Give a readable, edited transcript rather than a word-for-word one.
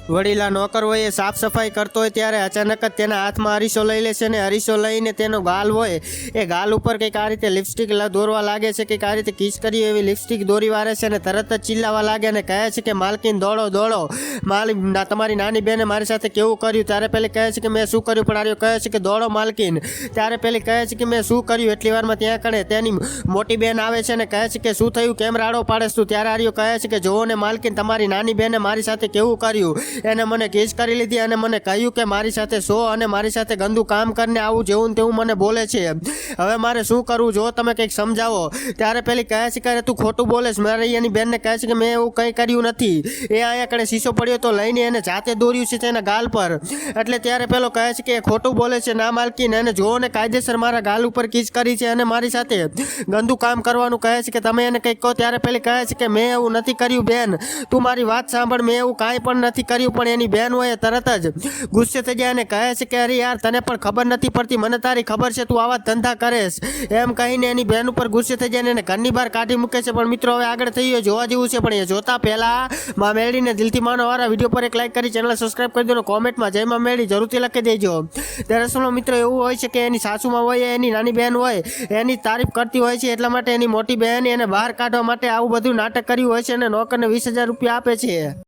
વડીલા નોકર હોય એ સાફ સફાઈ કરતો હોય ત્યારે અચાનક જ તેના હાથમાં અરીસો લઈ લે છે અને અરીસો લઈને તેનો ગાલ હોય એ ગાલ ઉપર કંઈક આ રીતે લિપસ્ટિક દોરવા લાગે છે, કંઈક આ રીતે કિસ કરી એવી લિપસ્ટિક દોરી વારે છે અને તરત જ ચિલ્લાવા લાગે અને કહે છે કે માલકીન દોડો દોડો, તમારી નાની બેને મારી સાથે કેવું કર્યું. ત્યારે પેલી કહે છે કે મેં શું કર્યું, પણ આર્યો કહે છે કે દોડો માલકીન. ત્યારે પેલી કહે છે કે મેં શું કર્યું. એટલી વારમાં ત્યાં કણે તેની મોટી બેન આવે છે અને કહે છે કે શું થયું, કેમ રાડો પાડેશ તું. ત્યારે આર્યો કહે છે કે જોવો ને માલકીન, તમારી નાની બેને મારી સાથે કેવું કર્યું. એને મને કિસ કરી લીધી અને મને કહ્યું કે મારી સાથે સો અને મારી સાથે ગંદુ કામ કરીને આવું જેવું તેવું મને બોલે છે. હવે મારે શું કરવું, જો તમે કંઈક સમજાવો. ત્યારે પેલી કહે છે કે તું ખોટું બોલેશ. મારી એની બેનને કહે છે કે મેં એવું કંઈ કર્યું નથી. એ અહીંયા કણે શીશો પડ્યો તો લઈને એને જાતે દોર્યું છે તેના ગાલ પર. એટલે ત્યારે પેલો કહે છે કે એ ખોટું બોલે છે. ના માલકીને એને જોવો ને કાયદેસર મારા ગાલ ઉપર કિસ કરી છે અને મારી સાથે ગંદુ કામ કરવાનું કહે છે કે તમે એને કંઈક કહો. ત્યારે પેલી કહે છે કે મેં એવું નથી કર્યું બેન, તું મારી વાત સાંભળ, મેં એવું કાંઈ પણ નથી કર્યું. પણ એની બેન હોય તરત જ ગુસ્સે થઈ જાય અને કહે છે કે અરે યાર તને પણ ખબર નથી પડતી, મને તારી ખબર છે તું આવા ધંધા કરેશ. એમ કહીને એની બેન ઉપર ગુસ્સે થઈ જાય અને એને ઘરની બહાર કાઢી મૂકે છે. પણ મિત્રો હવે આગળ થઈ ગયો જોવા જેવું છે, પણ એ જોતા પહેલા માં મેળીને દિલથી માનો વાળા વિડીયો પર એક લાઈક કરી ચેનલ સબસ્ક્રાઈબ કરી દો. કોમેન્ટમાં જય માં મેળી જરૂરથી લખી દેજો. દરઅસલ મિત્રો એવું હોય છે કે એની સાસુમાં હોય એની નાની બહેન હોય એની તારીફ કરતી હોય છે, એટલા માટે એની મોટી બહેન એને બહાર કાઢવા માટે આવું બધું નાટક કર્યું હોય છે અને નોકરને 20,000 રૂપિયા આપે છે.